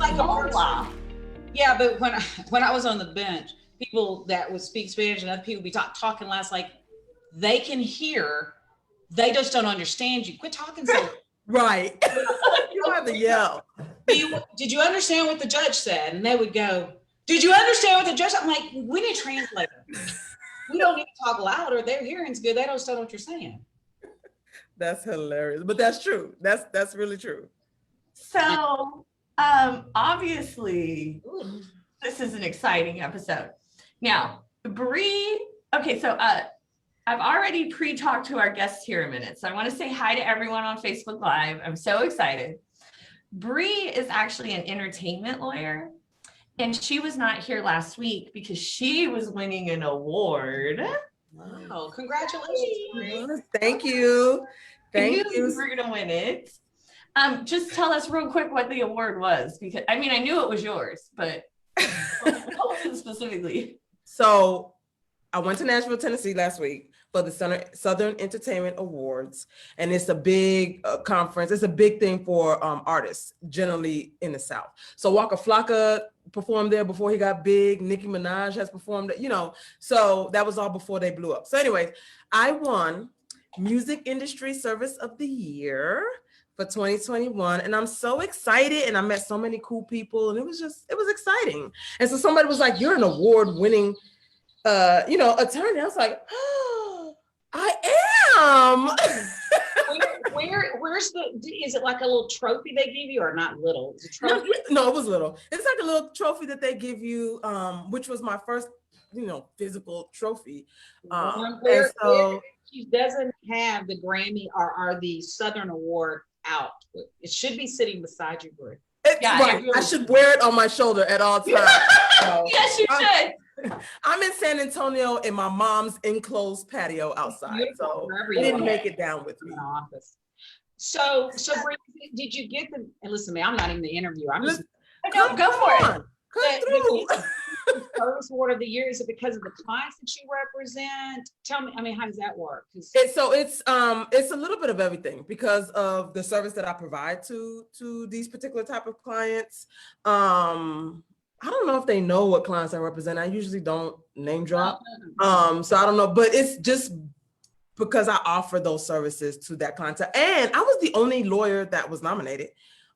like a person. Hola. Yeah, but when I was on the bench, people that would speak Spanish and other people would be talking last, like they can hear, they just don't understand you. Quit talking so. Right. You don't have to yell. Did you understand what the judge said? And they would go, did you understand what the judge said? I'm like, we need a translator. We don't need to talk louder. Their hearing's good. They don't understand what you're saying. That's hilarious. But that's true. That's really true. So obviously, this is an exciting episode. Now, Bri, okay, so I've already pre-talked to our guests here a minute. So I want to say hi to everyone on Facebook Live. I'm so excited. Bri is actually an entertainment lawyer, and she was not here last week because she was winning an award. Wow, congratulations. Thank you. Thank you. We're going to win it. Just tell us real quick what the award was, because I mean, I knew it was yours, but tell us specifically. So I went to Nashville, Tennessee last week for the Southern Entertainment Awards. And it's a big conference. It's a big thing for artists generally in the South. So Waka Flocka performed there before he got big. Nicki Minaj has performed, so that was all before they blew up. So anyways, I won Music Industry Service of the Year for 2021. And I'm so excited. And I met so many cool people, and it was exciting. And so somebody was like, you're an award-winning attorney. I was like, oh, I am. Where's is it like a little trophy they give you, or not little? Is it trophy? No, it was little. It's like a little trophy that they give you, which was my first, physical trophy. She doesn't have the Grammy or the Southern Award out. It should be sitting beside you, Bri. Right. I should wear it on my shoulder at all times. So, yes, you should. I'm in San Antonio in my mom's enclosed patio outside. So I didn't make it down with me. Office. So Bri, did you get them? And listen to me, I'm not even the interviewer. I'm just go for it. Come through. The Service Award of the Year, is it because of the clients that you represent? Tell me, how does that work? It's a little bit of everything because of the service that I provide to these particular type of clients. I don't know if they know what clients I represent. I usually don't name drop. So I don't know, but it's just because I offer those services to that clientele. And I was the only lawyer that was nominated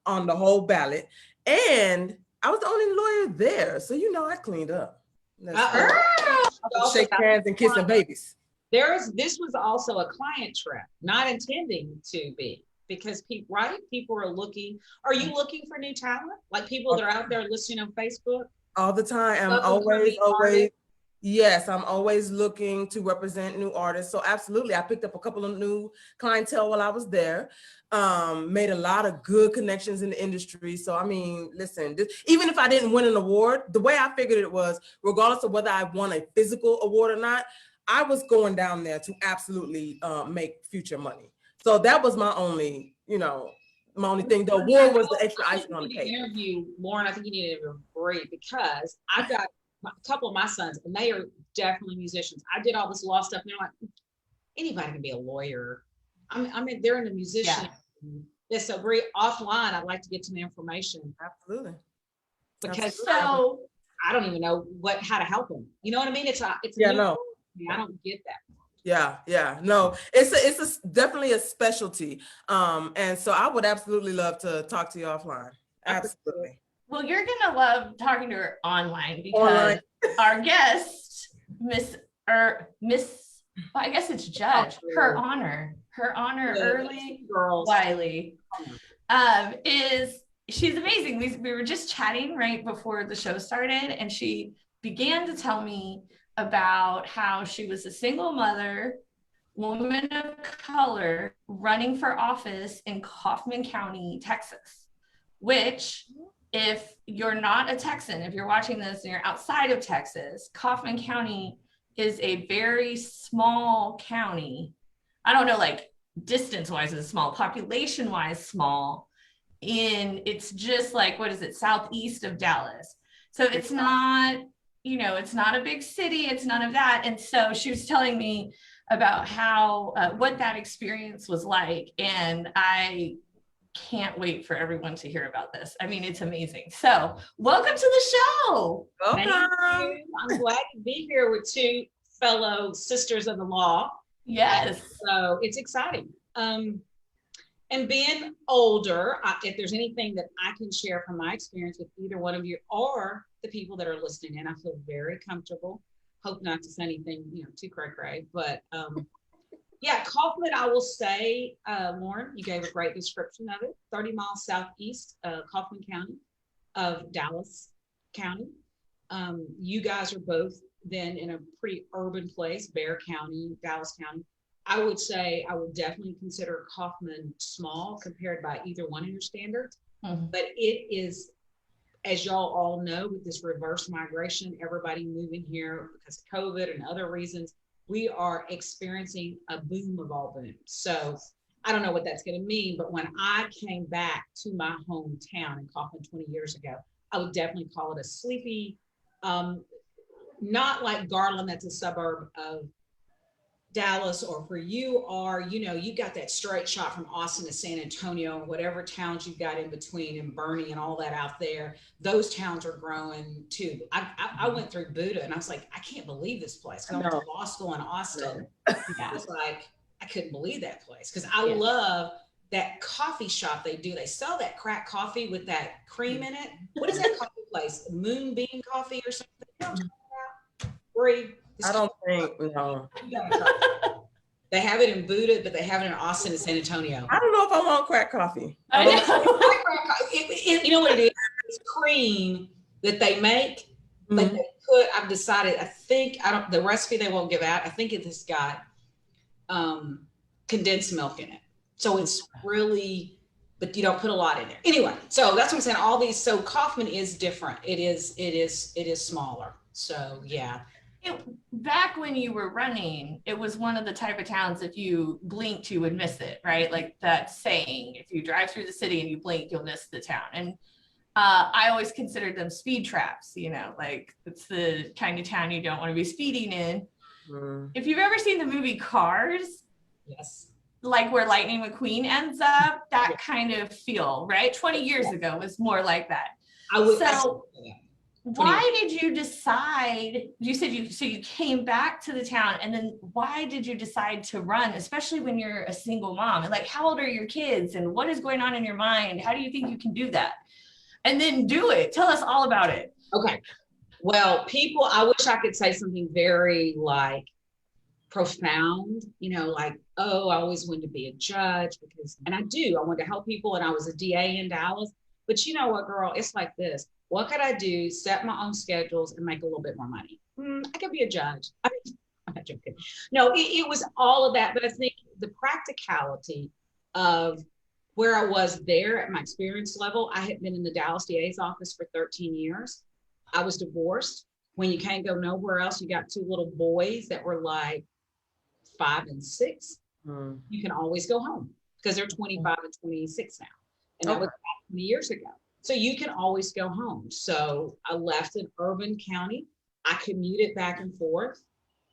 on the whole ballot. And I was the only lawyer there. So, I cleaned up. Shake hands and kissing babies. This was also a client trap, not intending to be, because people are looking. Are you looking for new talent? Like people that are out there listening on Facebook? All the time. I'm always. Yes, I'm always looking to represent new artists. So absolutely, I picked up a couple of new clientele while I was there. Made a lot of good connections in the industry. So, listen, even if I didn't win an award, the way I figured it was, regardless of whether I won a physical award or not, I was going down there to absolutely make future money. So that was my only, my only thing. The award was the extra icing on the cake. Interview Lauren, I think you need to interview Bri, because I've got a couple of my sons, and they are definitely musicians. I did all this law stuff, and they're like, anybody can be a lawyer. They're in the musician. Yeah, so Bri, offline, I'd like to get some information. Absolutely. Because so I don't even know how to help them. You know what I mean? It's no. I don't get that. Yeah. No, it's definitely a specialty. And so I would absolutely love to talk to you offline. Absolutely. Well, you're going to love talking to her online because our guest, Miss, I guess it's Judge, her honor, Erleigh Wiley, she's amazing. We were just chatting right before the show started, and she began to tell me about how she was a single mother, woman of color, running for office in Kaufman County, Texas, which, if you're not a Texan, if you're watching this and you're outside of Texas, Kaufman County is a very small county. I don't know, like distance-wise it's small, population-wise small. It's just like, what is it, southeast of Dallas. So it's not, it's not a big city, it's none of that. And so she was telling me about how, what that experience was like. And I can't wait for everyone to hear about this. I mean, it's amazing. So welcome to the show. Thank you. I'm glad to be here with two fellow sisters of the law. Yes. So it's exciting. And being older, if there's anything that I can share from my experience with either one of you or the people that are listening in, I feel very comfortable. Hope not to say anything, too cray-cray, but yeah, Kaufman, I will say, Lauren, you gave a great description of it. 30 miles southeast of Kaufman County of Dallas County. You guys are both then in a pretty urban place, Bexar County, Dallas County. I would say I would definitely consider Kaufman small compared by either one of your standards. But it is, as y'all all know, with this reverse migration, everybody moving here because of COVID and other reasons, we are experiencing a boom of all booms. So I don't know what that's going to mean, but when I came back to my hometown in Kaufman 20 years ago, I would definitely call it a sleepy, not like Garland, that's a suburb of Dallas, or for you are, you got that straight shot from Austin to San Antonio and whatever towns you've got in between, and Bernie and all that out there. Those towns are growing too. I went through Buda and I was like, I can't believe this place. I went to law school in Austin. I was like, I couldn't believe that place because I love that coffee shop they do. They sell that crack coffee with that cream in it. What is that coffee place? Moonbeam Coffee or something? You know what I'm talking about? Bri? I don't think, no. They have it in Buda, but they have it in Austin and San Antonio. I don't know if I want crack coffee. I know. You know what it is? It's cream that they make, but they put, I've decided, the recipe they won't give out, I think it has got condensed milk in it. So it's really, but you don't put a lot in there. Anyway, so that's what I'm saying. All these, so Kaufman is different. It is smaller. So yeah. Back when you were running, it was one of the type of towns, if you blinked, you would miss it, right? Like that saying, if you drive through the city and you blink, you'll miss the town. And I always considered them speed traps, like it's the kind of town you don't want to be speeding in. If you've ever seen the movie Cars, yes, like where Lightning McQueen ends up, that kind of feel, right? 20 years ago was more like that. Why did you decide, you said you came back to the town, and then why did you decide to run, especially when you're a single mom? And like, how old are your kids and what is going on in your mind? How do you think you can do that? And then do it. Tell us all about it. Okay. Well, I wish I could say something very like profound, like, oh, I always wanted to be a judge and I wanted to help people, and I was a DA in Dallas. But you know what, girl, it's like this. What could I do? Set my own schedules and make a little bit more money. I could be a judge. I'm not joking. No, it was all of that. But I think the practicality of where I was there at my experience level, I had been in the Dallas DA's office for 13 years. I was divorced. When you can't go nowhere else, you got two little boys that were like 5 and 6. You can always go home because they're 25 and 26 now. And that was about 20 years ago. So you can always go home. So I left an urban county. I commuted back and forth.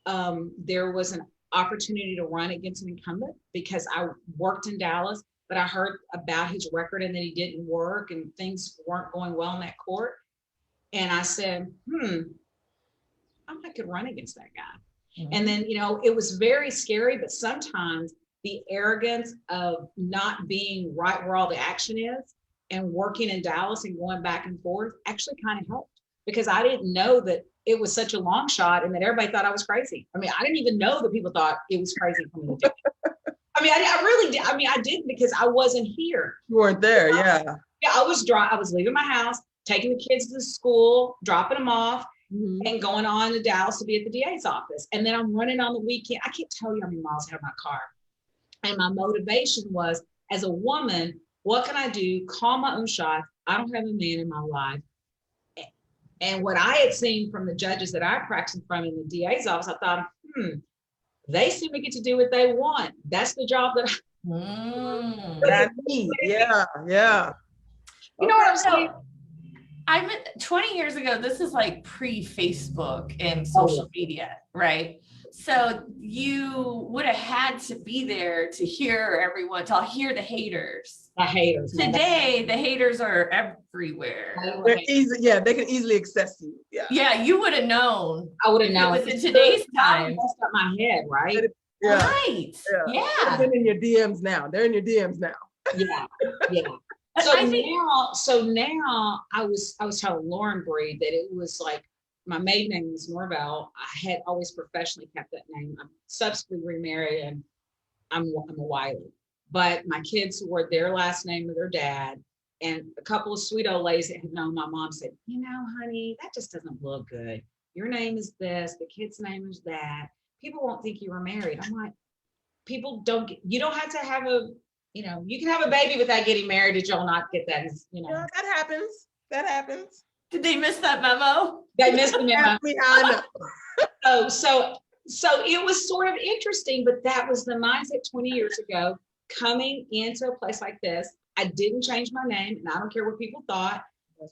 There was an opportunity to run against an incumbent because I worked in Dallas, but I heard about his record and that he didn't work and things weren't going well in that court. And I said, I could run against that guy. And then, it was very scary, but sometimes the arrogance of not being right where all the action is and working in Dallas and going back and forth actually kind of helped, because I didn't know that it was such a long shot and that everybody thought I was crazy. I mean, I didn't even know that people thought it was crazy for me to do it. I mean, I really did. I mean, I didn't, because I wasn't here. You weren't there, yeah. Yeah, I was leaving my house, taking the kids to school, dropping them off, and going on to Dallas to be at the DA's office. And then I'm running on the weekend. I can't tell you how many miles I had in my car. And my motivation was, as a woman, what can I do? Call my own shots. I don't have a man in my life. And what I had seen from the judges that I practiced from in the DA's office, I thought, they seem to get to do what they want. That's the job that I need. Yeah. You know what I'm saying? I meant 20 years ago, this is like pre-Facebook and social media, right? So you would have had to be there to hear everyone, to hear the haters. The haters. Today, the haters are everywhere. They're easy, yeah, they can easily access you. Yeah. Yeah, you would have known. I would have known. It was in today's time. Messed up my head, right? Yeah. Right. Yeah. They're in your DMs now. They're in your DMs now. Yeah. Yeah. So now I was telling Lauren and Bri that it was like my maiden name was Norville. I had always professionally kept that name. I'm subsequently remarried and I'm a Wiley. But my kids wore their last name of their dad. And a couple of sweet old ladies that had known my mom said, you know, honey, that just doesn't look good. Your name is this, the kid's name is that. People won't think you were married. I'm like, people don't get, you don't have to have a, you know, you can have a baby without getting married. Did y'all not get that? You know, Yeah, that happens. That happens. Did they miss that memo? they missed the memo. I know. So it was sort of interesting, but that was the mindset 20 years ago, coming into a place like this. I didn't change my name and I don't care what people thought,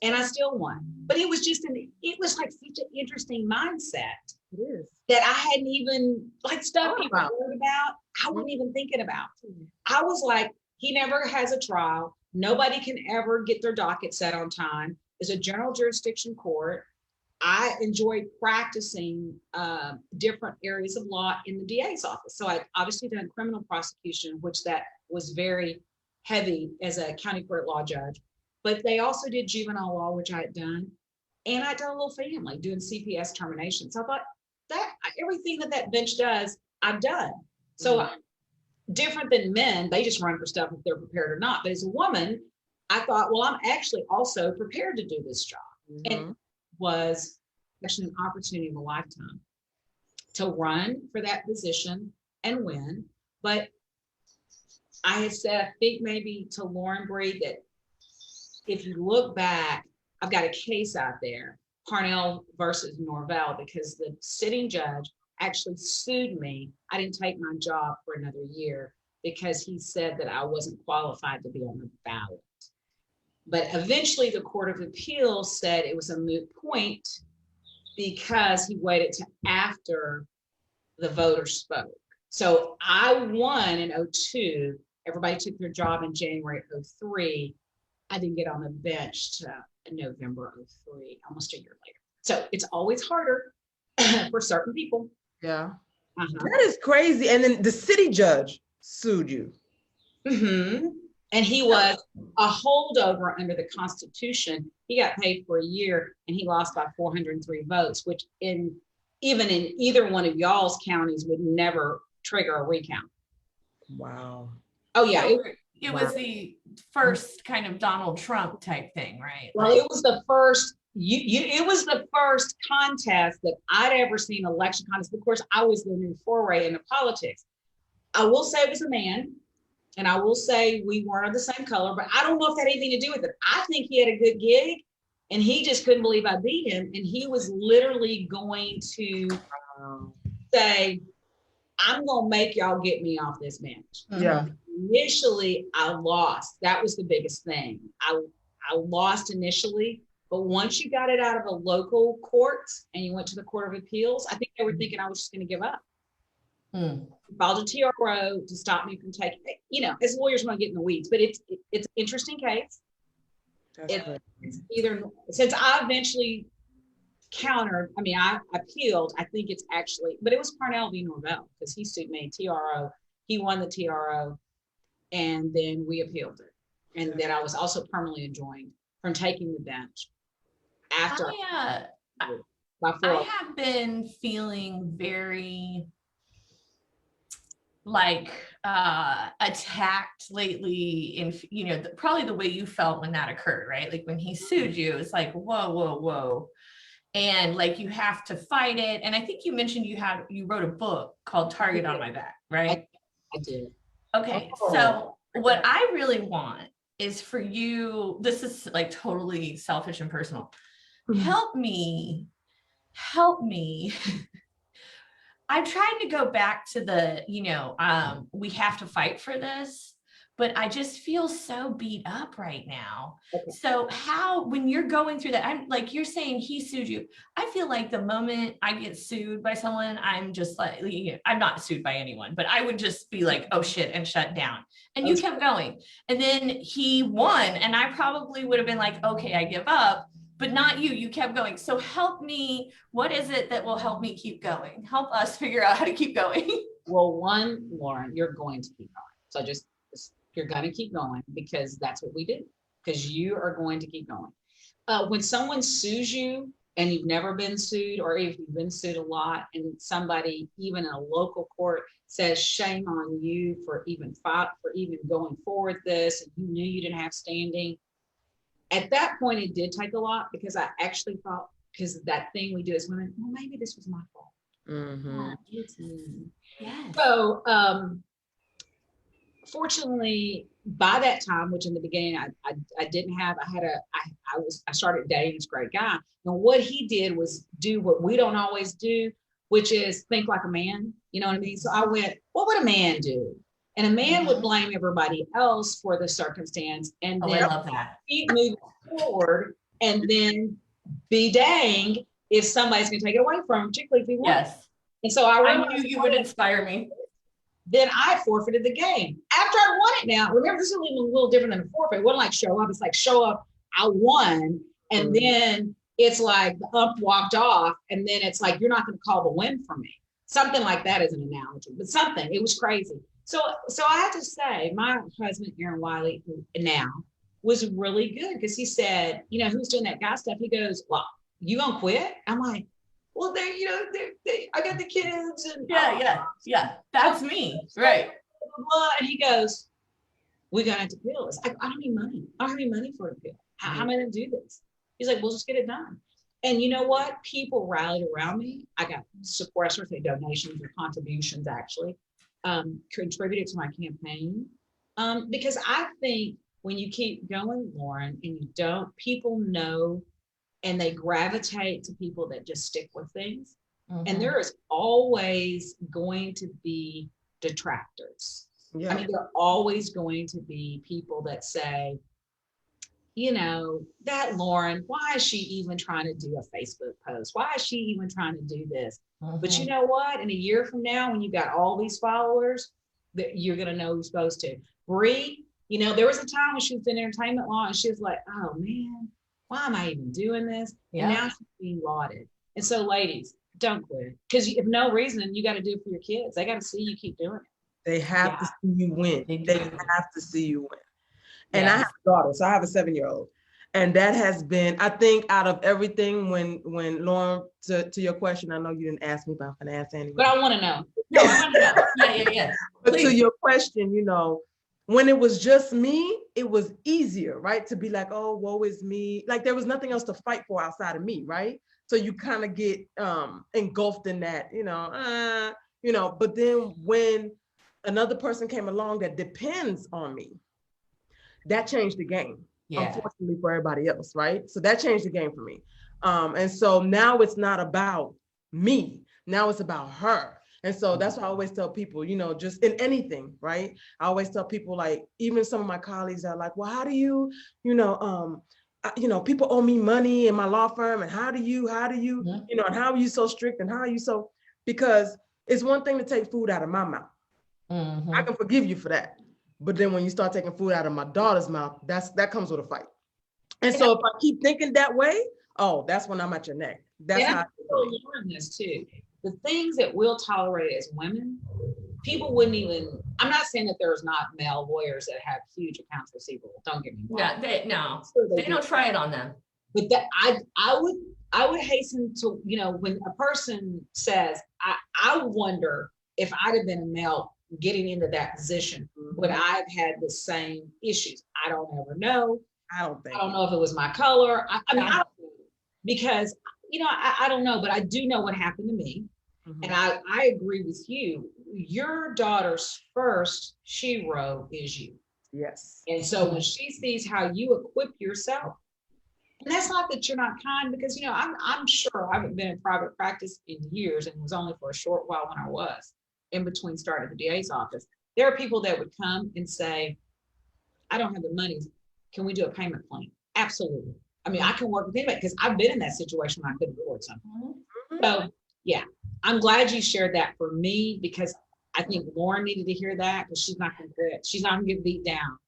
and I still won. But it was just it was like such an interesting mindset. It is. That I hadn't even, like, stuff people heard about, I wasn't even thinking about. I was like, he never has a trial. Nobody can ever get their docket set on time. It's a general jurisdiction court. I enjoyed practicing different areas of law in the DA's office. So I obviously done criminal prosecution, which that was very heavy as a county court law judge. But they also did juvenile law, which I had done. And I done a little family doing CPS termination. So I thought that everything that bench does, I've done. So different than men, they just run for stuff if they're prepared or not. But as a woman, I thought, well, I'm actually also prepared to do this job. And it was actually an opportunity of a lifetime to run for that position and win. But I had said, I think maybe to Lauren and Bri, that if you look back, I've got a case out there, Parnell versus Norville, because the sitting judge actually sued me. I didn't take my job for another year because he said that I wasn't qualified to be on the ballot. But eventually the Court of Appeals said it was a moot point because he waited to after the voters spoke. So I won in 2002. Everybody took their job in January of 2003. I didn't get on the bench to November of 2003, almost a year later. So it's always harder for certain people. Yeah. That is crazy. And then the city judge sued you. And he was a holdover under the Constitution. He got paid for a year and he lost by 403 votes, which even in either one of y'all's counties would never trigger a recount. Wow. Oh yeah. It was the first kind of Donald Trump type thing, right? Well, it was the first, it was the first contest that I'd ever seen, election contest. Of course, I was the new foray into politics. I will say it was a man, and I will say we weren't of the same color, but I don't know if that had anything to do with it. I think he had a good gig, and he just couldn't believe I beat him, and he was literally going to say, I'm going to make y'all get me off this bench. Yeah. Initially, I lost. That was the biggest thing. I lost initially, but once you got it out of a local court and you went to the Court of Appeals, I think they were thinking I was just going to give up. Filed a TRO to stop me from taking it. You know, as lawyers, we don't get in the weeds, but it's an interesting case. It's either, since I eventually countered, I mean, I appealed, I think it's actually, but it was Parnell v. Norville because he sued me, TRO. He won the TRO, and then we appealed it. And then I was also permanently enjoined from taking the bench after. I have been feeling very like attacked lately in, you know, probably the way you felt when that occurred, right? Like when he sued you, it's like, whoa. And like, you have to fight it. And I think you mentioned you wrote a book called Target on My Back, right? I did. Okay. So what I really want is for you, this is like totally selfish and personal. Help me. I'm trying to go back to the, you know, we have to fight for this, but I just feel so beat up right now. Okay. So how, when you're going through that, I'm like, you're saying he sued you. I feel like the moment I get sued by someone, I'm just like, I'm not sued by anyone, but I would just be like, oh shit, and shut down. And you kept going. And then he won. And I probably would have been like, okay, I give up, but not you. You kept going. So help me. What is it that will help me keep going? Help us figure out how to keep going. Well, one, Lauren, you're going to keep going. So you're going to keep going because that's what we do, because you are going to keep going. When someone sues you and you've never been sued, or if you've been sued a lot, and somebody, even in a local court, says shame on you for even going forward this, and you knew you didn't have standing. At that point, it did take a lot, because I actually thought, because that thing we do as women, well, maybe this was my fault. Mm-hmm. Yes. So, fortunately, by that time, which in the beginning I didn't have, I started dating this great guy. And what he did was do what we don't always do, which is think like a man. You know what I mean? So I went, what would a man do? And a man would blame everybody else for the circumstance, and then I love that. keep moving forward, and then be dang if somebody's gonna take it away from him, particularly if he wants. Yes. And so I knew you would inspire me. Then I forfeited the game. After I won it now, remember, this is a little different than a forfeit. It wasn't like show up. It's like show up, I won. And then it's like the ump walked off. And then it's like, you're not going to call the win for me. Something like that is an analogy, but something, it was crazy. So I have to say, my husband, Erleigh Wiley, now, was really good, because he said, you know, who's doing that guy stuff? He goes, well, you gonna quit? I'm like, well, I got the kids, and yeah, that's me, right? And he goes, we're gonna have to appeal this. I don't need money. I don't have any money for an appeal. How am I gonna do this? He's like, we'll just get it done. And you know what? People rallied around me. I got support, I sort of say donations or contributions, actually, contributed to my campaign. Because I think when you keep going, Lauren, and you don't, people know, and they gravitate to people that just stick with things. And there is always going to be detractors. I mean, there are always going to be people that say, you know, that Lauren, why is she even trying to do a Facebook post? Why is she even trying to do this? But you know what? In a year from now, when you got all these followers, that you're going to know who's supposed to. Bri, you know, there was a time when she was in entertainment law, and she was like, oh man, why am I even doing this? And now she's being lauded. And so, ladies, don't quit, because if no reason, you got to do it for your kids. They got to see you keep doing it. They have to see you win. They have to see you win. And Yes. I have a daughter, so I have a 7-year-old. And that has been, I think, out of everything, when Lauren, to your question, I know you didn't ask me, but I'm gonna ask anyway. But I want to know. No, I want to know. Yeah. But Please. to your question, you know, when it was just me, it was easier, right? To be like, oh, woe is me. Like there was nothing else to fight for outside of me, right? So you kind of get engulfed in that, you know, but then when another person came along that depends on me, that changed the game. Unfortunately for everybody else, right? So that changed the game for me. And so now it's not about me. Now it's about her. And so that's why I always tell people, you know, just in anything, right? I always tell people, like, even some of my colleagues are like, well, how do you know, people owe me money in my law firm, and how do you, you know, and how are you so strict, and how are you so, because it's one thing to take food out of my mouth. I can forgive you for that. But then when you start taking food out of my daughter's mouth, that comes with a fight. And so if I keep thinking that way, oh, that's when I'm at your neck. That's how I learn this too. The things that we'll tolerate as women, people wouldn't even, I'm not saying that there's not male lawyers that have huge accounts receivable. Don't get me wrong. They don't try it on them. But that I would hasten to, you know, when a person says, I wonder if I'd have been a male getting into that position, would I have had the same issues? I don't ever know. I don't know if it was my color. I mean, I don't know, because, you know, I don't know, but I do know what happened to me. And I agree with you. Your daughter's first hero is you. Yes. And so when she sees how you equip yourself, and that's not that you're not kind, because, you know, I'm sure I haven't been in private practice in years, and it was only for a short while when I was in between starting at the DA's office. There are people that would come and say, I don't have the money. Can we do a payment plan? Absolutely. I mean, I can work with anybody because I've been in that situation where I couldn't afford something. So yeah, I'm glad you shared that for me, because I think Lauren needed to hear that, because she's not going to quit. She's not going to get beat down.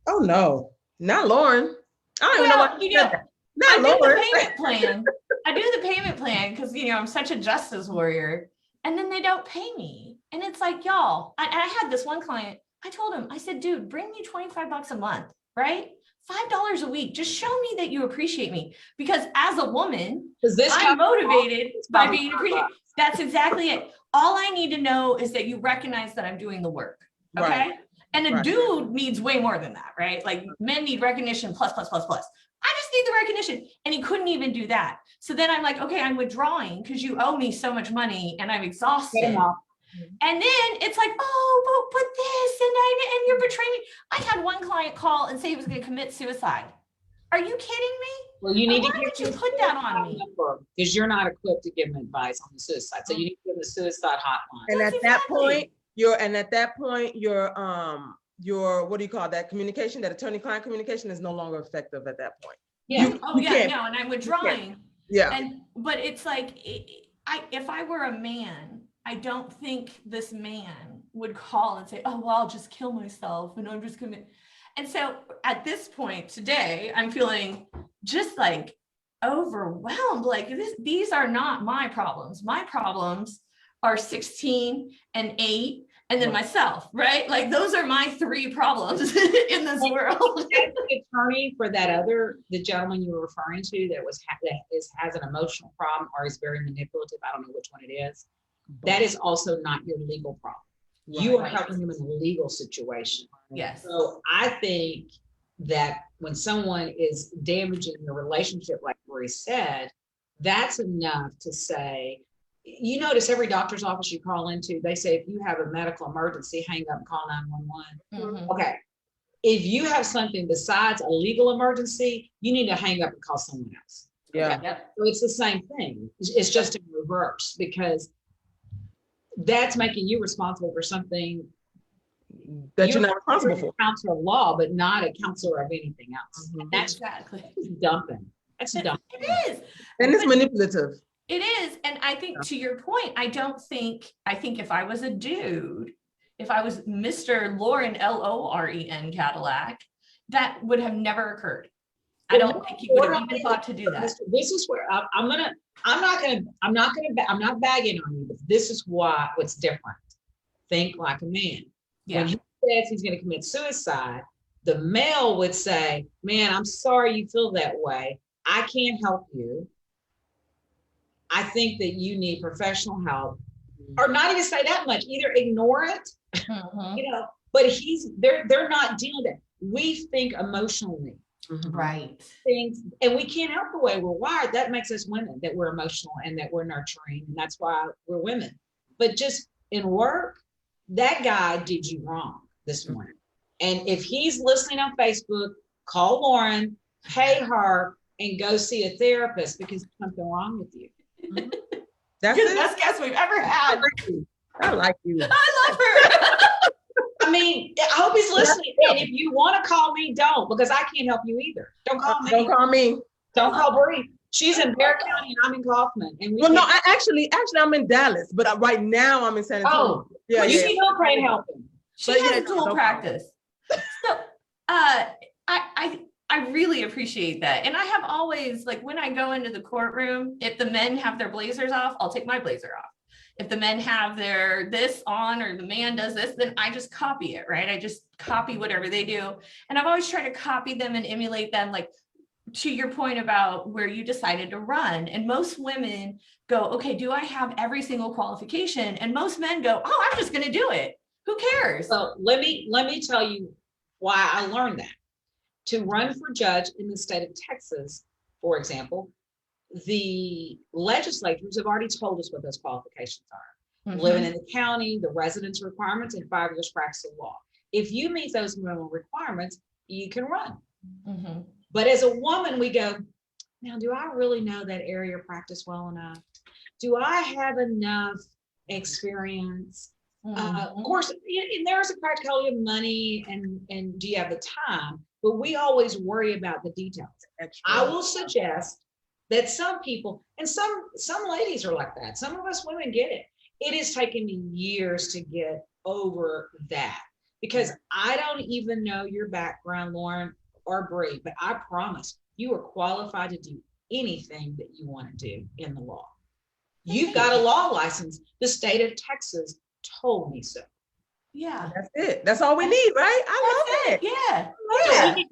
Oh no, not Lauren. I don't even know what you know, that. I Not do Lauren. the payment plan. I do the payment plan because, you know, I'm such a justice warrior, and then they don't pay me. And it's like, y'all, I had this one client, I told him, I said, dude, bring me $25 a month, right? $5 a week. Just show me that you appreciate me, because as a woman, I'm motivated by being appreciated. That's exactly it. All I need to know is that you recognize that I'm doing the work. Okay. Right. And a dude needs way more than that, right? Like men need recognition plus. I just need the recognition. And he couldn't even do that. So then I'm like, okay, I'm withdrawing because you owe me so much money and I'm exhausted. And then it's like, oh, but this, and you're betraying me. I had one client call and say he was going to commit suicide. Are you kidding me? Well, you need to get you put that on me, because you're not equipped to give them advice on the suicide. So you need to give them the suicide hotline. And at that point, your what do you call that communication? That attorney-client communication is no longer effective at that point. Yeah. And I'm withdrawing. Yeah. But it's like, if I were a man, I don't think this man would call and say, oh, well, I'll just kill myself and I'm just gonna. And so at this point today, I'm feeling just like overwhelmed. Like these are not my problems. My problems are 16 and 8, and then myself, right? Like those are my 3 problems in this world. The attorney for the gentleman you were referring to that has an emotional problem or is very manipulative, I don't know which one it is, that is also not your legal problem. Right. You are helping him in a legal situation. Yes. So I think that when someone is damaging your relationship, like Bri said, that's enough to say, you notice every doctor's office you call into, they say, if you have a medical emergency, hang up and call 911. Mm-hmm. Okay. If you have something besides a legal emergency, you need to hang up and call someone else. Yeah. Okay? So it's the same thing. It's just in reverse, because that's making you responsible for something that you're not responsible for. Counselor of law, but not a counselor of anything else. Mm-hmm. And that's dumping. That's dumping. It is. And it's manipulative. It is. And I think to your point, I think if I was a dude, if I was Mr. Lauren, Loren Cadillac, that would have never occurred. I don't think he would have even thought to do that. This is where I'm not bagging on you, but this is what's different. Think like a man. Yeah. When he says he's going to commit suicide, the male would say, man, I'm sorry you feel that way. I can't help you. I think that you need professional help, or not even say that much, either ignore it, but they're not dealing with it. We think emotionally. Right. Things, and we can't help the way we're wired. That makes us women, that we're emotional and that we're nurturing, and that's why we're women. But just in work, that guy did you wrong this morning. And if he's listening on Facebook, call Lauren, pay her, and go see a therapist, because there's something wrong with you. That's the best guest we've ever had. I like you. I love her. I mean, I hope he's listening. And if you want to call me, don't, because I can't help you either. Don't call me. Don't call me. Don't call Bri. She's in Bear County and I'm in Kaufman. And actually, I'm in Dallas, but right now I'm in San Antonio. Oh, yeah. You can go pray and help him. She has dual practice. So, I really appreciate that. And I have always, like, when I go into the courtroom, if the men have their blazers off, I'll take my blazer off. If the men have their this on, or the man does this, then I just copy it, right? I just copy whatever they do. And I've always tried to copy them and emulate them, like to your point about where you decided to run. And most women go, okay, do I have every single qualification? And most men go, oh, I'm just going to do it. Who cares? So let me tell you why I learned that. To run for judge in the state of Texas, for example, the legislators have already told us what those qualifications are. Mm-hmm. Living in the county, the residence requirements, and 5 years practice of law. If you meet those minimum requirements, you can run. Mm-hmm. But as a woman, we go, now, do I really know that area of practice well enough? Do I have enough experience? Of course, and there's a practicality of money and do you have the time? But we always worry about the details. I will suggest that some people, and some ladies are like that. Some of us women get it. It has taken me years to get over that because I don't even know your background, Lauren or Bri, but I promise you are qualified to do anything that you want to do in the law. You've got a law license. The state of Texas told me so. Yeah. That's it. That's all we need, right? I love it. Yeah. So we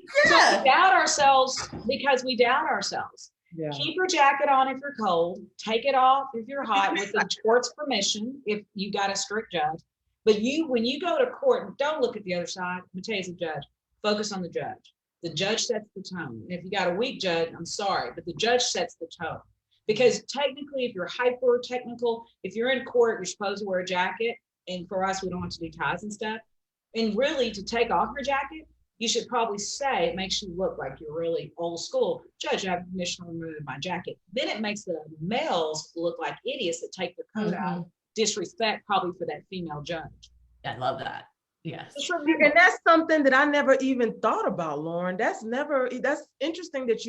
doubt ourselves because we doubt ourselves. Yeah. Keep your jacket on if you're cold. Take it off if you're hot with the court's permission if you got a strict judge. But when you go to court, don't look at the other side. Let me tell you as a judge, focus on the judge. The judge sets the tone. And if you got a weak judge, I'm sorry, but the judge sets the tone. Because technically, if you're hyper technical, if you're in court, you're supposed to wear a jacket. And for us, we don't have to do ties and stuff. And really, to take off your jacket, you should probably say, it makes you look like you're really old school. Judge, I have permission to remove my jacket. Then it makes the males look like idiots that take their coat out. Disrespect probably for that female judge. I love that. Yes. And that's something that I never even thought about, Lauren. That's interesting that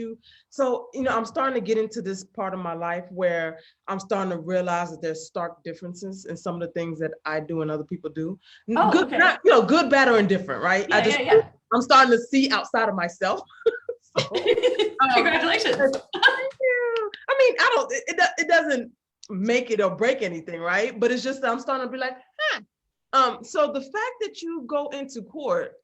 so, I'm starting to get into this part of my life where I'm starting to realize that there's stark differences in some of the things that I do and other people do. Oh, good, okay. not, good, bad, or indifferent, right? Yeah, I'm starting to see outside of myself. So, congratulations. Thank you. I mean, it doesn't make it or break anything, right? But it's just that I'm starting to be like, so the fact that you go into court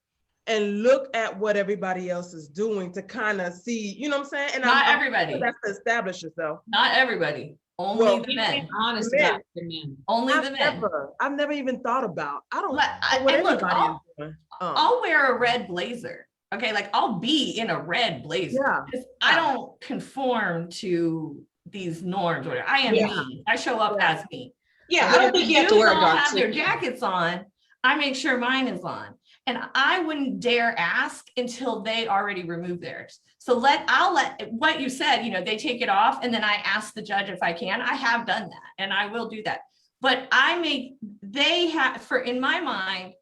and look at what everybody else is doing to kind of see, you know what I'm saying? And not everybody. That's to establish yourself. Not everybody. Only the men. Honest about the men. Only the men. I've never even thought about. I don't know what look, everybody is doing. I'll wear a red blazer. Okay, like I'll be in a red blazer. Yeah. I don't conform to these norms. I am me. I show up as me. Yeah, I don't think you have to wear a dark have suit. their jackets on. I make sure mine is on, and I wouldn't dare ask until they already removed theirs. So I'll let what you said. They take it off, and then I ask the judge if I can. I have done that, and I will do that. But in my mind,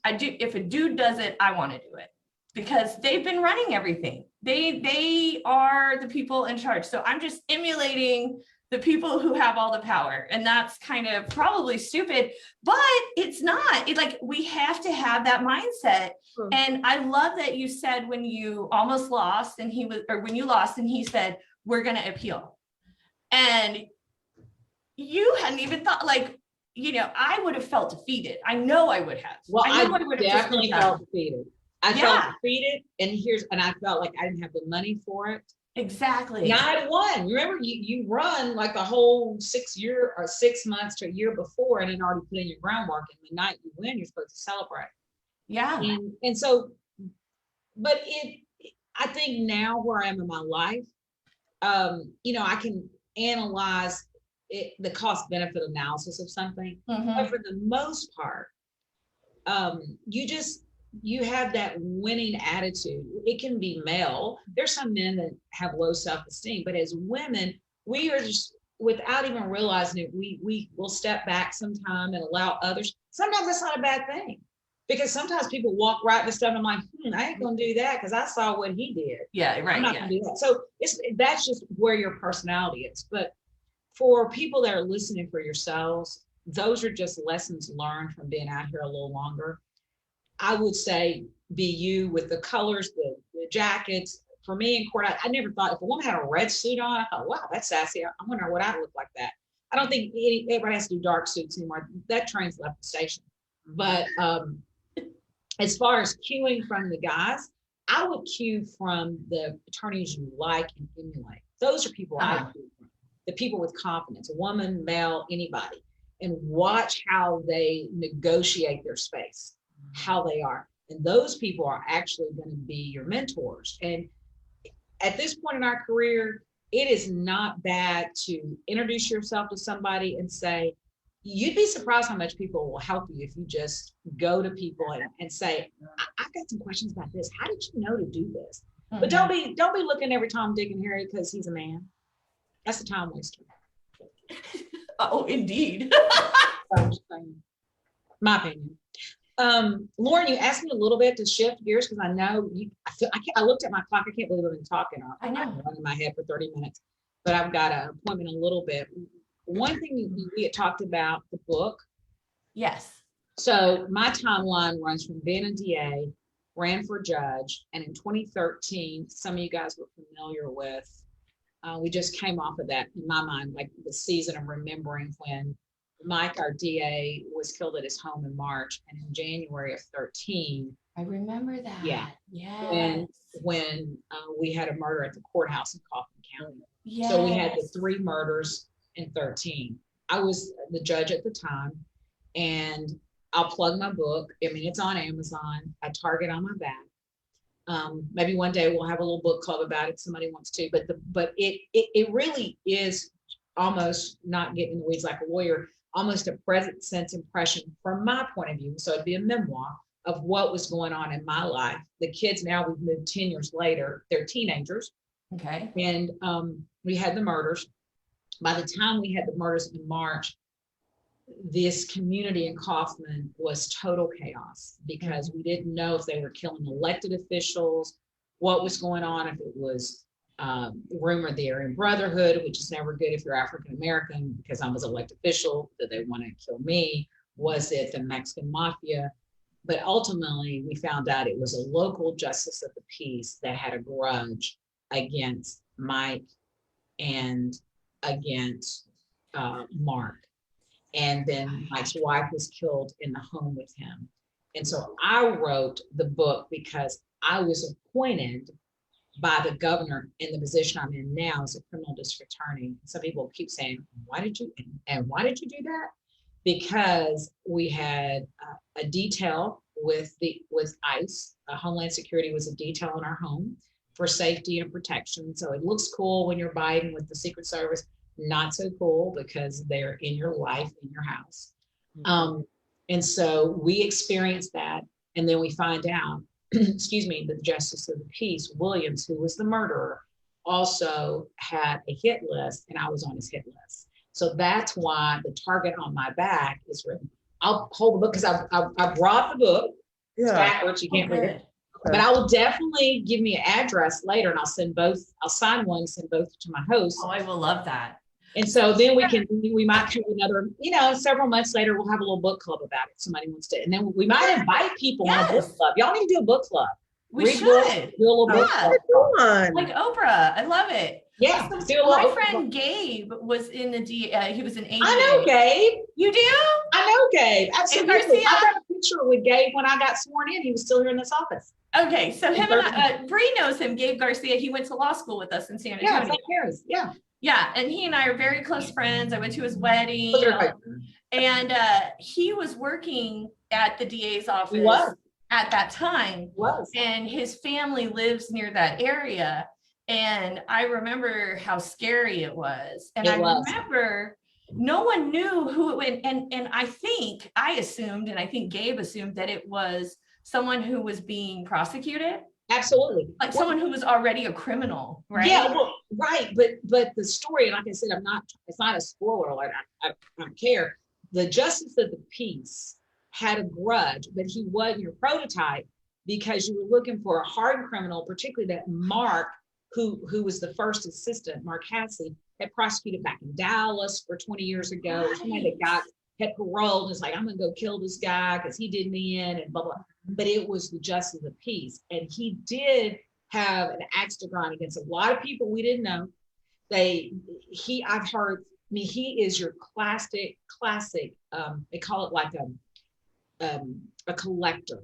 I do. If a dude does it, I want to do it because they've been running everything. They are the people in charge. So I'm just emulating the people who have all the power. And that's kind of probably stupid, but it's not. We have to have that mindset. Mm-hmm. And I love that you said when you almost lost and when you lost and he said, we're going to appeal. And you hadn't even thought I would have felt defeated. I know I would have. Well, I definitely felt defeated. I felt defeated and I felt like I didn't have the money for it. Exactly. And I had won. Remember, you run like the whole 6 months to a year before, and then already put in your groundwork. And the night you win, you're supposed to celebrate. Yeah. And so, but I think now where I am in my life, I can analyze the cost benefit analysis of something. Mm-hmm. But for the most part, you have that winning attitude. It can be male. There's some men that have low self-esteem, but as women, we are just, without even realizing it, we will step back sometime and allow others. Sometimes that's not a bad thing because sometimes people walk right into stuff and I'm like, I ain't gonna do that because I saw what he did. Yeah, right. I'm not gonna do that. So that's just where your personality is. But for people that are listening for yourselves, those are just lessons learned from being out here a little longer. I would say be you with the colors, the jackets. For me in court, I never thought if a woman had a red suit on, I thought, wow, that's sassy. I wonder what I look like that. I don't think everybody has to do dark suits anymore. That train's left the station. But as far as cueing from the guys, I would cue from the attorneys you like and emulate. Those are people I cue from. The people with confidence, a woman, male, anybody, and watch how they negotiate their space. How they are. And those people are actually going to be your mentors. And at this point in our career, it is not bad to introduce yourself to somebody and say, you'd be surprised how much people will help you if you just go to people and say, I've got some questions about this. How did you know to do this? Mm-hmm. But don't be looking every Tom, Dick, and Harry because he's a man. That's a time waster. Oh, indeed. I'm just saying. My opinion. Lauren, you asked me a little bit to shift gears because I know I looked at my clock. I can't believe I've been talking. I know. I'm running my head for 30 minutes, but I've got an appointment in a little bit. One thing we had talked about the book. Yes. So my timeline runs from being a DA, ran for judge, and in 2013, some of you guys were familiar with, we just came off of that in my mind, like the season of remembering when Mike, our DA, was killed at his home in March, and in January of 13. I remember that. Yeah. Yes. When we had a murder at the courthouse in Kaufman County. Yes. So we had the 3 murders in 13. I was the judge at the time, and I'll plug my book. I mean, it's on Amazon, a Target on my back. Maybe one day we'll have a little book club about it if somebody wants to, but it really is almost, not getting in the weeds like a lawyer, almost a present sense impression from my point of view. So it'd be a memoir of what was going on in my life. The kids now, we've moved 10 years later, they're teenagers. Okay. And we had the murders. By the time we had the murders in March, this community in Kaufman was total chaos because we didn't know if they were killing elected officials, what was going on, if it was rumored the Aryan Brotherhood, which is never good if you're African American, because I was an elected official, that they want to kill me. Was it the Mexican mafia? But ultimately, we found out it was a local justice of the peace that had a grudge against Mike and against Mark. And then Mike's wife was killed in the home with him. And so I wrote the book because I was appointed by the governor in the position I'm in now as a criminal district attorney. Some people keep saying, why did you do that? Because we had a detail with ICE. Homeland Security was a detail in our home for safety and protection. So it looks cool when you're Biden with the Secret Service, not so cool because they're in your life, in your house. And so we experienced that. And then we find out, excuse me, the Justice of the Peace, Williams, who was the murderer, also had a hit list, and I was on his hit list. So that's why the target on my back is written. I'll hold the book because I brought the book. It's backwards, you can't read it. But I will definitely give me an address later, and I'll sign one, send both to my host. Oh, I will love that. And so then we might do another, several months later, we'll have a little book club about it. If somebody wants to, and then we might invite people on a book club. Y'all need to do a book club. We should do a little book club. Like Oprah. I love it. Yeah. My friend Gabe was in the he was an agent. I know Gabe. You do? I know Gabe. Absolutely. I got a picture with Gabe when I got sworn in. He was still here in this office. Okay, so him and Bri knows him, Gabe Garcia. He went to law school with us in San Antonio. Yeah. Yeah, and he and I are very close friends. I went to his wedding, and he was working at the DA's office at that time. And his family lives near that area. And I remember how scary it was. And remember no one knew who it went. And I assumed, and I think Gabe assumed that it was someone who was being prosecuted. Absolutely. Like someone who was already a criminal, right? Yeah, right. But the story, like I said, it's not a spoiler alert. I don't care. The Justice of the Peace had a grudge, but he wasn't your prototype because you were looking for a hardened criminal, particularly that Mark, who was the first assistant, Mark Hasley, had prosecuted back in Dallas for 20 years ago. Somebody that had paroled and was like, I'm gonna go kill this guy because he did me in and blah, blah. But it was the Justice of the Peace. And he did have an axe to grind against a lot of people we didn't know. I've heard, he is your classic, they call it like a collector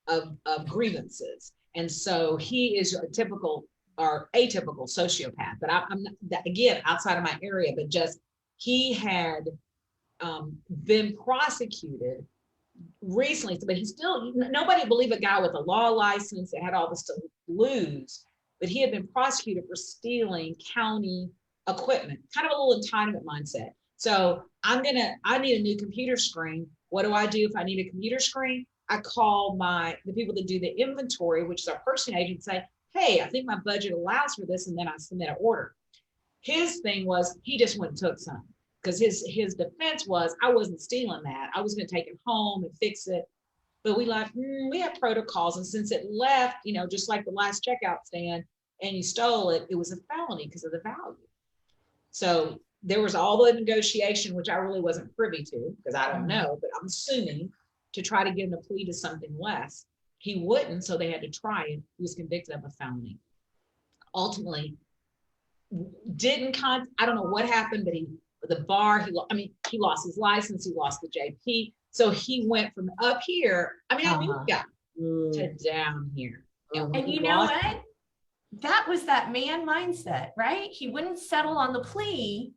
of grievances. And so he is a typical or atypical sociopath, but I'm not, again, outside of my area, but just, he had been prosecuted recently, but he still, nobody believed a guy with a law license that had all this to lose, but he had been prosecuted for stealing county equipment, kind of a little entitlement mindset. So I need a new computer screen. What do I do if I need a computer screen? I call the people that do the inventory, which is our purchasing agent, say, hey, I think my budget allows for this, and then I submit an order. His thing was, he just went and took some. because his defense was, I wasn't stealing that. I was going to take it home and fix it. But we have protocols. And since it left, just like the last checkout stand, and you stole it, it was a felony because of the value. So there was all the negotiation, which I really wasn't privy to, because I don't know, but I'm assuming, to try to get him to plead to something less. He wouldn't, so they had to try it. He was convicted of a felony. Ultimately, I don't know what happened, but the bar, he lost his license, he lost the JP. So he went from up here, I knew he got to down here. And you know what? That was that man mindset, right? He wouldn't settle on the plea.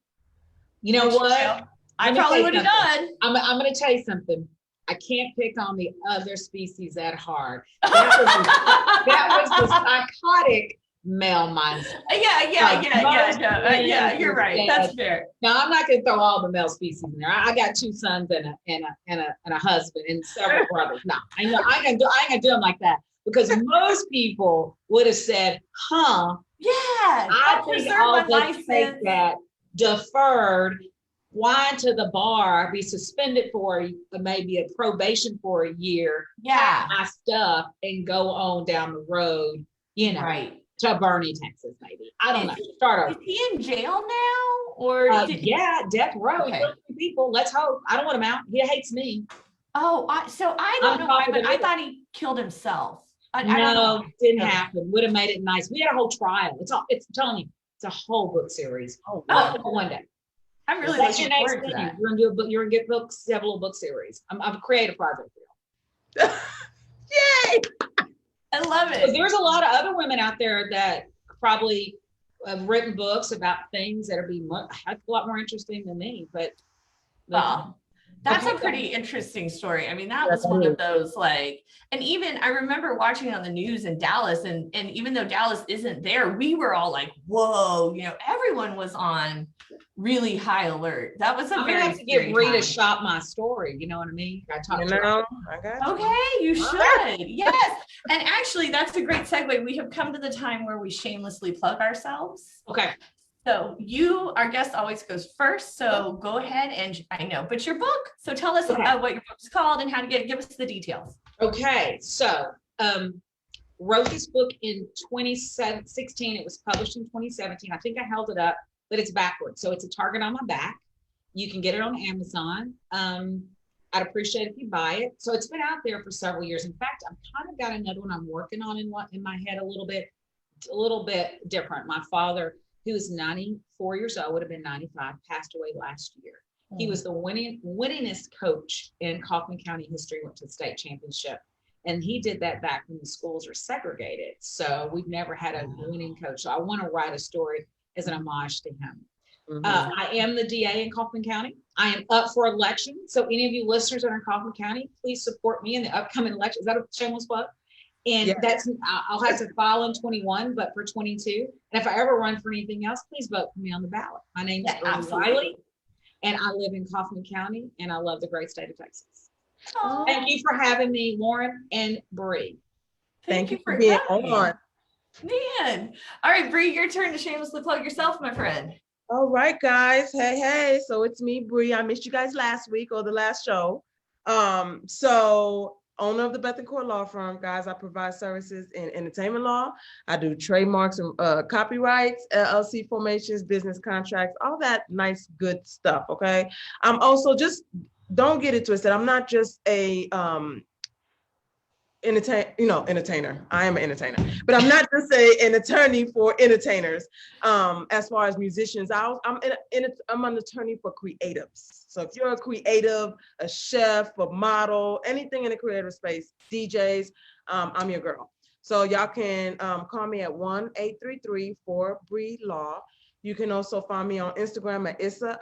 You know what? I probably would have done. I'm going to tell you something. I can't pick on the other species that hard. That was the psychotic male mindset. Yeah. You're right. That's fair. Now I'm not going to throw all the male species in there. I got 2 sons and a husband and several brothers. No, I ain't gonna do them like that, because most people would have said, "Huh? Yeah, I think all this take that deferred." Why to the bar, be suspended for maybe a probation for a year, my stuff, and go on down the road, right to Bernie, Texas, maybe. I don't know. Start over. Is he in jail now, or death row? Okay. People, let's hope. I don't want him out. He hates me. Oh, so I don't know why, but I thought he killed himself. I don't know. Didn't happen. Would have made it nice. We had a whole trial. I'm telling you, it's a whole book series. One day. I'm really looking forward to that. You're gonna do a book. You're gonna get books, several book series. I'm a creative project for you. Yay! I love it. There's a lot of other women out there that probably have written books about things that are a lot more interesting than me. But that's a pretty interesting story. That was one of those, and even I remember watching it on the news in Dallas, and even though Dallas isn't there, we were all like, whoa, everyone was on really high alert. That was I'm gonna have to get Bri to shop my story. You know what I mean? I talked to her. Okay, you should. Yes. And actually, that's a great segue. We have come to the time where we shamelessly plug ourselves. Okay. So our guest always goes first. So go ahead, and I know, but your book. So tell us what your book's called and how to give us the details. Okay. So wrote this book in 2016. It was published in 2017. I think I held it up, but it's backwards. So it's a target on my back. You can get it on Amazon. I'd appreciate if you buy it. So it's been out there for several years. In fact, I've kind of got another one I'm working on in my head a little bit different. My father, who was 94 years old, would have been 95, passed away last year. He was the winningest coach in Kaufman County history, went to the state championship. And he did that back when the schools were segregated. So we've never had a winning coach. So I want to write a story as an homage to him. I am the DA in Kaufman County. I am up for election. So any of you listeners that are in Kaufman County, please support me in the upcoming election. Is that a shameless plug? And I'll have to file in 21, but for 22. And if I ever run for anything else, please vote for me on the ballot. My name is Erleigh Wiley, and I live in Kaufman County, and I love the great state of Texas. Aww. Thank you for having me, Lauren and Bri. Thank you for being on. Man. All right, Bri, your turn to shamelessly plug yourself, my friend. All right, guys. Hey. So it's me, Bri. I missed you guys last week or the last show. So owner of the Bethancourt law firm, guys. I provide services in entertainment law. I do trademarks and copyrights, LLC formations, business contracts, all that nice, good stuff. Okay. I'm also don't get it twisted. I'm not just a entertainer. I am an entertainer, but I'm not just an attorney for entertainers. As far as musicians, I'm an attorney for creatives. So if you're a creative, a chef, a model, anything in the creative space, DJs, I'm your girl. So y'all can call me at 1-833-4-BRI-LAW. You can also find me on Instagram at Issa,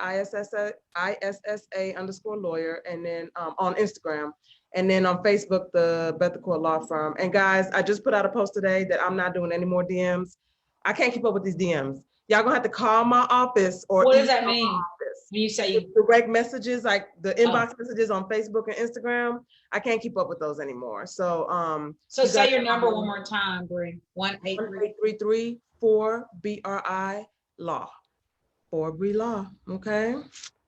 ISSA_lawyer, and then on Instagram. And then on Facebook, the Bethancourt Law Firm. And guys, I just put out a post today that I'm not doing any more DMs. I can't keep up with these DMs. Y'all gonna have to call my office or what does that mean? When you say direct messages, like the inbox messages on Facebook and Instagram, I can't keep up with those anymore. So say your number one more time, Bri. 1-833-4-BRI-LAW. 4-BRI-LAW. Okay.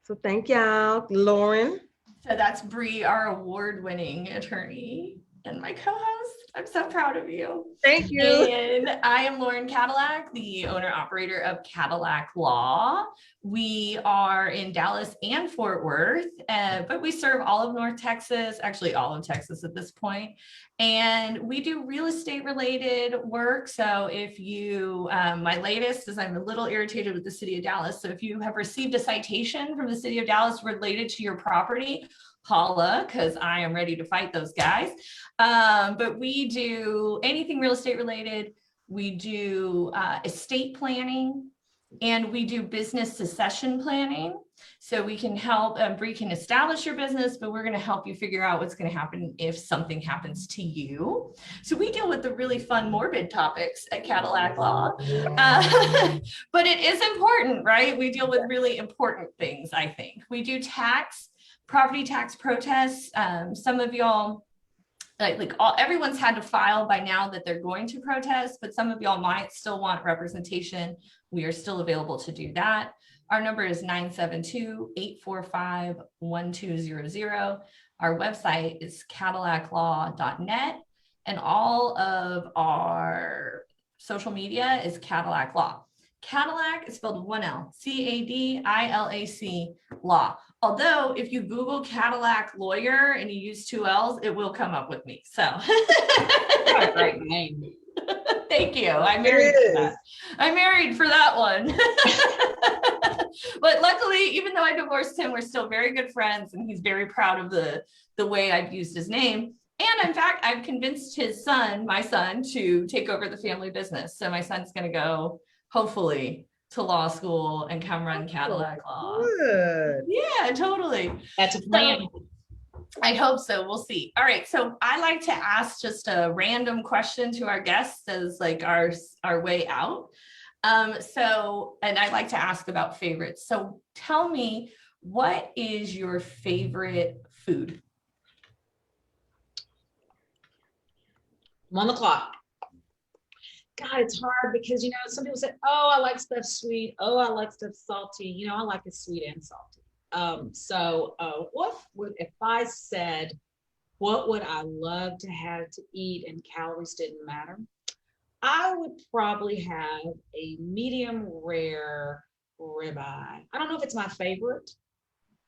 So thank y'all, Lauren. So that's Bri, our award-winning attorney and my co-host. I'm so proud of you. Thank you. And I am Lauren Cadillac, the owner-operator of Cadillac Law. We are in Dallas and Fort Worth, but we serve all of North Texas, actually all of Texas at this point. And we do real estate related work. So if you, my latest is I'm a little irritated with the city of Dallas. So if you have received a citation from the city of Dallas related to your property, holla, because I am ready to fight those guys. But we do anything real estate related. We do estate planning, and we do business succession planning. So we can help, Bri can establish your business, but we're going to help you figure out what's going to happen if something happens to you. So we deal with the really fun, morbid topics at Cadillac Law. But it is important, right? We deal with really important things, I think. We do property tax protests. Some of y'all, everyone's had to file by now that they're going to protest, but some of y'all might still want representation. We are still available to do that. Our number is 972-845-1200. Our website is cadillaclaw.net, and all of our social media is Cadillac Law. Cadillac is spelled with one L, C-A-D-I-L-A-C Law. Although if you Google Cadillac lawyer and you use two L's, it will come up with me. So What a great name. Thank you. I'm married for that. I'm married for that one. But luckily, even though I divorced him, we're still very good friends, and he's very proud of the way I've used his name. And in fact, I've convinced my son, to take over the family business. So my son's going to go, hopefully, to law school and come run Cadillac Law. Good. Yeah, totally. That's a plan. So, I hope so. We'll see. All right. So I like to ask just a random question to our guests as like our way out. And I like to ask about favorites. So tell me, what is your favorite food? I'm on the clock. God, it's hard because, some people say, oh, I like stuff sweet. Oh, I like stuff salty. I like it sweet and salty. If I said, what would I love to have to eat and calories didn't matter? I would probably have a medium rare ribeye. I don't know if it's my favorite.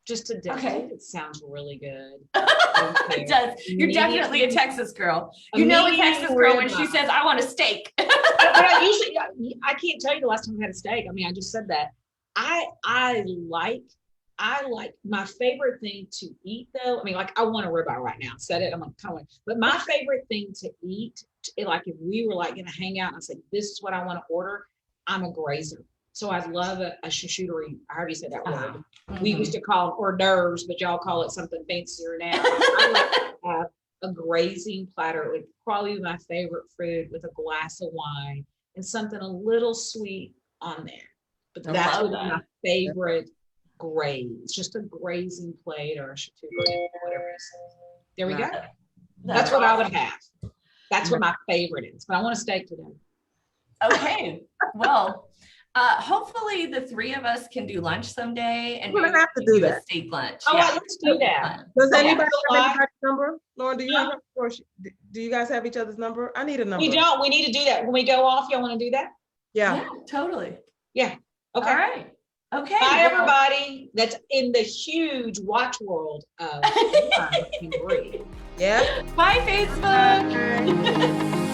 Just to Okay. It sounds really good. It does. You're definitely a Texas girl. You know a Texas girl when she says, I want a steak. But I can't tell you the last time I had a steak. I just said that. I like my favorite thing to eat though. I want a ribeye right now. Said it. I'm like, kind of. But my favorite thing to eat, like if we were like going to hang out and I said, this is what I want to order, I'm a grazer. So I love a charcuterie. I already said that word. We used to call them hors d'oeuvres, but y'all call it something fancier now. I like to have a grazing platter. It would probably be my favorite food with a glass of wine and something a little sweet on there. But that's what my favorite graze. Just a grazing plate or a charcuterie, whatever it is. There we go. That's what I would have. That's what my favorite is. But I want a steak today. Okay. Well, hopefully the three of us can do lunch someday, and we're gonna have to do that. A steak lunch. Oh, yeah, let's do that. Does anybody have anybody's number? Lauren, do you have? Or do you guys have each other's number? I need a number. We don't. We need to do that when we go off. Y'all want to do that? Yeah, totally. Yeah. Okay. All right. Okay. Bye, everybody. That's in the huge watch world of Bri. Yeah. Bye, Facebook.